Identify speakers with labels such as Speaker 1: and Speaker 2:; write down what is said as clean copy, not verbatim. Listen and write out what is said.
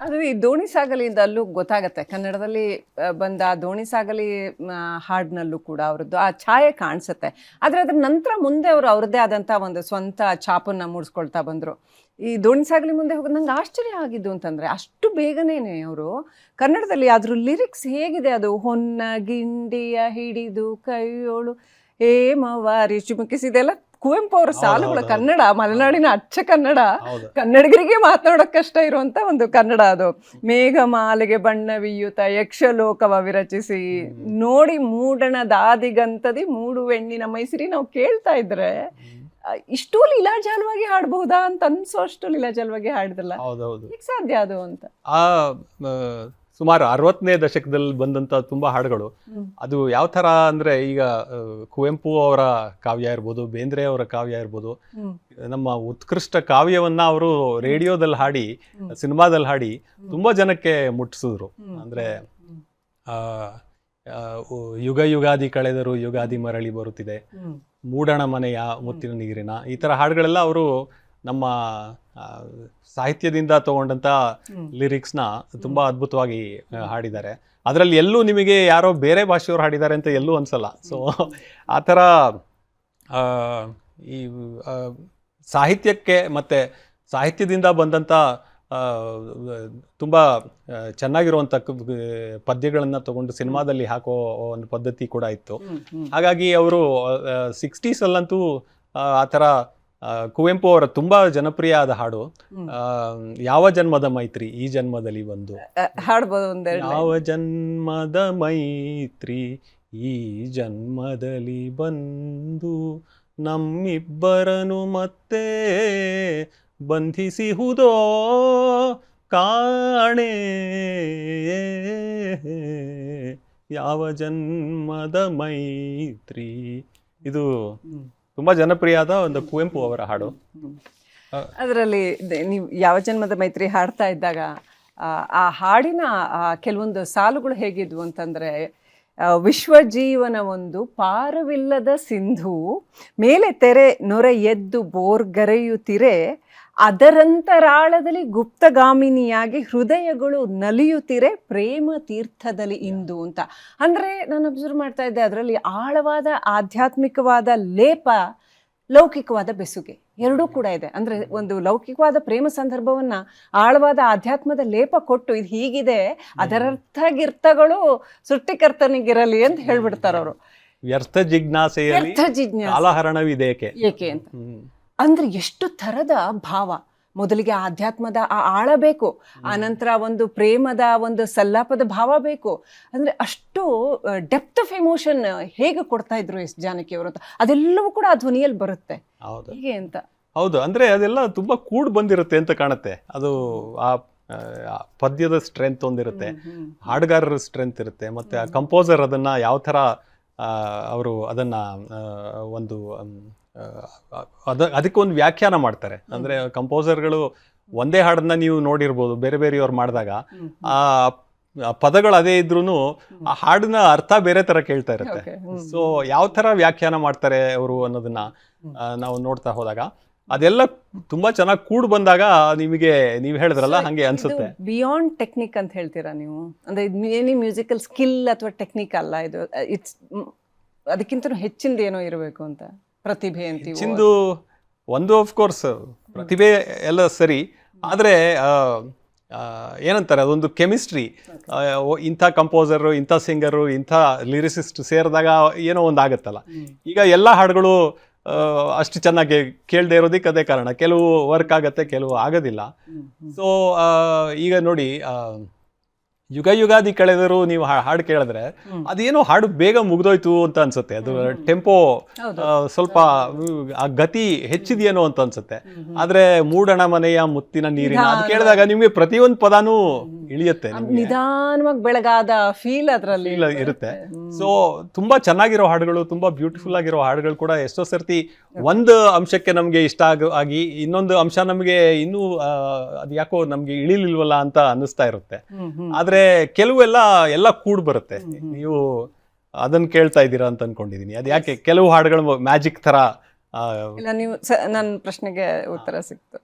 Speaker 1: ಅದು ಈ ದೋಣಿ ಸಾಗಲಿಯಿಂದ ಅಲ್ಲೂ ಗೊತ್ತಾಗತ್ತೆ, ಕನ್ನಡದಲ್ಲಿ ಬಂದ ದೋಣಿ ಸಾಗಲಿ ಹಾಡಿನಲ್ಲೂ ಕೂಡ ಅವರದ್ದು ಆ ಛಾಯೆ ಕಾಣಿಸುತ್ತೆ. ಆದರೆ ಅದ್ರ ನಂತರ ಮುಂದೆ ಅವರು ಅವ್ರದ್ದೇ ಆದಂಥ ಒಂದು ಸ್ವಂತ ಛಾಪನ್ನು ಮೂಡಿಸ್ಕೊಳ್ತಾ ಬಂದರು. ಈ ದೋಣಿ ಸಾಗಲಿ ಮುಂದೆ ಹೋಗೋದು ನಂಗೆ ಆಶ್ಚರ್ಯ ಆಗಿದ್ದು ಅಂತಂದರೆ, ಅಷ್ಟು ಬೇಗನೆ ಅವರು ಕನ್ನಡದಲ್ಲಿ ಅದ್ರ ಲಿರಿಕ್ಸ್ ಹೇಗಿದೆ, ಅದು ಹೊನ್ನ ಗಿಂಡಿಯ ಹಿಡಿದು ಕೈಯೋಳು ಹೇಮವಾರಿ ಚುಮುಕಿಸಿದೆಲ್ಲ ಕುವೆಂಪು ಅವರ ಸಾಲುಗಳ ಕನ್ನಡ, ಮಲೆನಾಡಿನ ಅಚ್ಚ ಕನ್ನಡ, ಕನ್ನಡಿಗರಿಗೆ ಮಾತನಾಡೋಕೆ ಕಷ್ಟ ಇರುವಂತ ಒಂದು ಕನ್ನಡ ಅದು. ಮೇಘಮಾಲೆಗೆ ಬಣ್ಣವಿಯುತ ಯಕ್ಷಲೋಕವ ವಿರಚಿಸಿ ನೋಡಿ ಮೂಡಣ ದಾದಿಗಂತದಿ ಮೂಡು ಹೆಣ್ಣಿನ ಮೈಸಿರಿ ನಾವು ಕೇಳ್ತಾ ಇದ್ರೆ ಇಷ್ಟು ಲೀಲಾಜಾಲವಾಗಿ ಹಾಡಬಹುದಾ ಅಂತ ಅನ್ಸೋಷ್ಟು ಲೀಲಾಜಾಲವಾಗಿ ಹಾಡಿದಲ್ಲ, ಹೇಗೆ ಸಾಧ್ಯ ಅದು ಅಂತ.
Speaker 2: ಸುಮಾರು 60ನೇ ದಶಕದಲ್ಲಿ ಬಂದಂತ ತುಂಬಾ ಹಾಡುಗಳು. ಅದು ಯಾವ ತರ ಅಂದ್ರೆ, ಈಗ ಕುವೆಂಪು ಅವರ ಕಾವ್ಯ ಇರ್ಬೋದು, ಬೇಂದ್ರೆ ಅವರ ಕಾವ್ಯ ಇರ್ಬೋದು, ನಮ್ಮ ಉತ್ಕೃಷ್ಟ ಕಾವ್ಯವನ್ನ ಅವರು ರೇಡಿಯೋದಲ್ಲಿ ಹಾಡಿ, ಸಿನಿಮಾದಲ್ಲಿ ಹಾಡಿ ತುಂಬಾ ಜನಕ್ಕೆ ಮುಟ್ಟಿಸಿದ್ರು. ಅಂದ್ರೆ ಯುಗ ಯುಗಾದಿ ಕಳೆದರು ಯುಗಾದಿ ಮರಳಿ ಬರುತ್ತಿದೆ, ಮೂಡಣ ಮನೆಯ ಮುತ್ತಿನ ನೀರಿನ, ಈ ತರ ಹಾಡುಗಳೆಲ್ಲ ಅವರು ನಮ್ಮ ಸಾಹಿತ್ಯದಿಂದ ತಗೊಂಡಂತ ಲಿರಿಕ್ಸ್ನ ತುಂಬಾ ಅದ್ಭುತವಾಗಿ ಹಾಡಿದ್ದಾರೆ. ಅದರಲ್ಲಿ ಎಲ್ಲೂ ನಿಮಗೆ ಯಾರೋ ಬೇರೆ ಭಾಷೆಯವರು ಹಾಡಿದ್ದಾರೆ ಅಂತ ಎಲ್ಲೂ ಅನ್ಸಲ್ಲ. ಸೊ ಆ ಥರ ಈ ಸಾಹಿತ್ಯಕ್ಕೆ ಮತ್ತೆ ಸಾಹಿತ್ಯದಿಂದ ಬಂದಂಥ ತುಂಬ ಚೆನ್ನಾಗಿರುವಂಥ ಪದ್ಯಗಳನ್ನು ತಗೊಂಡು ಸಿನಿಮಾದಲ್ಲಿ ಹಾಕೋ ಒಂದು ಪದ್ಧತಿ ಕೂಡ ಇತ್ತು. ಹಾಗಾಗಿ ಅವರು 60ಸಲ್ಲಂತೂ ಆ ಥರ ಕುವೆಂಪು ಅವರ ತುಂಬಾ ಜನಪ್ರಿಯ ಆದ ಹಾಡು ಯಾವ ಜನ್ಮದ ಮೈತ್ರಿ ಈ ಜನ್ಮದಲ್ಲಿ ಬಂದು
Speaker 1: ಹಾಡ್ಬೋದು.
Speaker 2: ಯಾವ ಜನ್ಮದ ಮೈತ್ರಿ ಈ ಜನ್ಮದಲ್ಲಿ ಬಂದು ನಮ್ಮಿಬ್ಬರನು ಮತ್ತೆ ಬಂಧಿಸಿಹುದೋ ಕಾಣೆ, ಯಾವ ಜನ್ಮದ ಮೈತ್ರಿ. ಇದು ತುಂಬಾ ಜನಪ್ರಿಯವಾದ ಒಂದು ಕುವೆಂಪು ಅವರ ಹಾಡು.
Speaker 1: ಅದರಲ್ಲಿ ನೀವು ಯಾವ ಜನ್ಮದ ಮೈತ್ರಿ ಹಾಡ್ತಾ ಇದ್ದಾಗ ಆ ಹಾಡಿನ ಕೆಲವೊಂದು ಸಾಲುಗಳು ಹೇಗಿದ್ವು ಅಂತಂದರೆ, ವಿಶ್ವಜೀವನ ಒಂದು ಪಾರವಿಲ್ಲದ ಸಿಂಧು ಮೇಲೆ ತೆರೆ ನೊರೆ ಎದ್ದು ಬೋರ್ಗರೆಯುತ್ತಿರೆ, ಅದರಂತರಾಳದಲ್ಲಿ ಗುಪ್ತಗಾಮಿನಿಯಾಗಿ ಹೃದಯಗಳು ನಲಿಯುತ್ತಿರೆ ಪ್ರೇಮ ತೀರ್ಥದಲ್ಲಿ ಇಂದು ಅಂತ. ಅಂದರೆ ನಾನು ಅಬ್ಸರ್ವ್ ಮಾಡ್ತಾ ಇದ್ದೆ, ಅದರಲ್ಲಿ ಆಳವಾದ ಆಧ್ಯಾತ್ಮಿಕವಾದ ಲೇಪ, ಲೌಕಿಕವಾದ ಬೆಸುಗೆ ಎರಡೂ ಕೂಡ ಇದೆ. ಅಂದರೆ ಒಂದು ಲೌಕಿಕವಾದ ಪ್ರೇಮ ಸಂದರ್ಭವನ್ನು ಆಳವಾದ ಆಧ್ಯಾತ್ಮದ ಲೇಪ ಕೊಟ್ಟು ಇದು ಹೀಗಿದೆ, ಅದರರ್ಥಗಿರ್ತಗಳು ಸೃಷ್ಟಿಕರ್ತನಿಗಿರಲಿ ಅಂತ ಹೇಳ್ಬಿಡ್ತಾರೆ ಅವರು.
Speaker 2: ವ್ಯರ್ಥ ಜಿಜ್ಞಾಸೆಯಲ್ಲಿ ಕಾಲಹರಣವಿದೇಕೆ
Speaker 1: ಏಕೆ ಅಂತ. ಅಂದ್ರೆ ಎಷ್ಟು ಥರದ ಭಾವ, ಮೊದಲಿಗೆ ಆಧ್ಯಾತ್ಮದ ಆ ಆಳ ಬೇಕು, ಆನಂತರ ಒಂದು ಪ್ರೇಮದ ಒಂದು ಸಲ್ಲಾಪದ ಭಾವ ಬೇಕು. ಅಂದರೆ ಅಷ್ಟು ಡೆಪ್ತ್ ಆಫ್ ಎಮೋಷನ್ ಹೇಗೆ ಕೊಡ್ತಾ ಇದ್ರು ಎಸ್ ಜಾನಕಿ ಅವರು ಅಂತ, ಅದೆಲ್ಲವೂ ಕೂಡ ಆ ಧ್ವನಿಯಲ್ಲಿ ಬರುತ್ತೆ ಹೀಗೆ ಅಂತ.
Speaker 2: ಹೌದು, ಅಂದರೆ ಅದೆಲ್ಲ ತುಂಬ ಕೂಡ್ ಬಂದಿರುತ್ತೆ ಅಂತ ಕಾಣುತ್ತೆ. ಅದು ಆ ಪದ್ಯದ ಸ್ಟ್ರೆಂತ್ ಒಂದಿರುತ್ತೆ, ಹಾಡುಗಾರರ ಸ್ಟ್ರೆಂತ್ ಇರುತ್ತೆ, ಮತ್ತು ಆ ಕಂಪೋಸರ್ ಅದನ್ನು ಯಾವ ಥರ ಅವರು ಅದನ್ನು ಒಂದು ಅದಕ್ಕೊಂದು ವ್ಯಾಖ್ಯಾನ ಮಾಡ್ತಾರೆ. ಅಂದರೆ ಕಂಪೋಸರ್ಗಳು ಒಂದೇ ಹಾಡನ್ನ ನೀವು ನೋಡಿರ್ಬೋದು, ಬೇರೆ ಬೇರೆಯವ್ರು ಮಾಡಿದಾಗ ಆ ಪದಗಳು ಅದೇ ಇದ್ರೂ ಆ ಹಾಡಿನ ಅರ್ಥ ಬೇರೆ ಥರ ಕೇಳ್ತಾ ಇರುತ್ತೆ. ಸೊ ಯಾವ ಥರ ವ್ಯಾಖ್ಯಾನ ಮಾಡ್ತಾರೆ ಅವರು ಅನ್ನೋದನ್ನ ನಾವು ನೋಡ್ತಾ ಹೋದಾಗ ಅದೆಲ್ಲ ತುಂಬಾ ಚೆನ್ನಾಗಿ ಕೂಡ್ ಬಂದಾಗ ನಿಮಗೆ ನೀವು ಹೇಳಿದ್ರಲ್ಲ ಹಂಗೆ ಅನ್ಸುತ್ತೆ.
Speaker 1: ಬಿಯಾಂಡ್ ಟೆಕ್ನಿಕ್ ಅಂತ ಹೇಳ್ತೀರಾ ನೀವು, ಅಂದ್ರೆ ಏನಿ ಮ್ಯೂಸಿಕಲ್ ಸ್ಕಿಲ್ ಅಥವಾ ಟೆಕ್ನಿಕ್ ಅಲ್ಲ ಇದು, ಇಟ್ಸ್ ಅದಕ್ಕಿಂತ ಹೆಚ್ಚಿಂದ ಏನೋ ಇರಬೇಕು ಅಂತ. ಪ್ರತಿಭೆ ಅಂತೀವಿ,
Speaker 2: ಹೆಚ್ಚಿಂದು ಒಂದು ಆಫ್ ಕೋರ್ಸ್ ಪ್ರತಿಭೆ ಎಲ್ಲ ಸರಿ, ಆದರೆ ಏನಂತಾರೆ ಅದೊಂದು ಕೆಮಿಸ್ಟ್ರಿ. ಇಂಥ ಕಂಪೋಸರು, ಇಂಥ ಸಿಂಗರು, ಇಂಥ ಲಿರಿಸಿಸ್ಟ್ ಸೇರಿದಾಗ ಏನೋ ಒಂದು ಆಗುತ್ತಲ್ಲ. ಈಗ ಎಲ್ಲ ಹಾಡುಗಳು ಅಷ್ಟು ಚೆನ್ನಾಗಿ ಕೇಳದೆ ಇರೋದಕ್ಕೆ ಅದೇ ಕಾರಣ. ಕೆಲವು ವರ್ಕ್ ಆಗತ್ತೆ, ಕೆಲವು ಆಗೋದಿಲ್ಲ. ಸೊ ಈಗ ನೋಡಿ, ಯುಗ ಯುಗಾದಿ ಕಳೆದರೂ ನೀವು ಹಾಡು ಕೇಳಿದ್ರೆ ಅದೇನೋ ಹಾಡು ಬೇಗ ಮುಗ್ದೋಯ್ತು ಅಂತ ಅನ್ಸುತ್ತೆ. ಅದು ಟೆಂಪೋ ಸ್ವಲ್ಪ ಆ ಗತಿ ಹೆಚ್ಚಿದೆಯೇನೋ ಅಂತ ಅನ್ಸುತ್ತೆ. ಆದ್ರೆ ಮೂಡಣ ಮನೆಯ ಮುತ್ತಿನ ನೀರಿನ ಅದು ಕೇಳಿದಾಗ ನಿಮ್ಗೆ ಪ್ರತಿಯೊಂದು ಪದಾನು ಇಳಿಯುತ್ತೆ,
Speaker 1: ನಿಧಾನವಾಗಿ ಬೆಳಗಾದ ಫೀಲ್ ಅದರಲ್ಲಿ
Speaker 2: ಇರುತ್ತೆ. ಸೊ ತುಂಬಾ ಚೆನ್ನಾಗಿರೋ ಹಾಡುಗಳು, ತುಂಬಾ ಬ್ಯೂಟಿಫುಲ್ ಆಗಿರೋ ಹಾಡುಗಳು ಕೂಡ ಎಷ್ಟೋ ಸರ್ತಿ ಒಂದು ಅಂಶಕ್ಕೆ ನಮ್ಗೆ ಇಷ್ಟ ಆಗಿ ಇನ್ನೊಂದು ಅಂಶ ನಮ್ಗೆ ಇನ್ನೂ ಅದು ಯಾಕೋ ನಮ್ಗೆ ಇಳಿಲಿಲ್ವಲ್ಲ ಅಂತ ಅನ್ನಿಸ್ತಾ ಇರುತ್ತೆ. ಆದ್ರೆ ಕೆಲವೆಲ್ಲ ಕೂಡ್ ಬರುತ್ತೆ. ನೀವು ಅದನ್ನ ಕೇಳ್ತಾ ಇದ್ದೀರಾ ಅಂತ ಅನ್ಕೊಂಡಿದೀನಿ. ಅದು ಯಾಕೆ ಕೆಲವು ಹಾಡುಗಳು ಮ್ಯಾಜಿಕ್ ತರ.
Speaker 1: ಇಲ್ಲ, ನೀವು ನನ್ನ ಪ್ರಶ್ನೆಗೆ ಉತ್ತರ ಸಿಕ್ತು.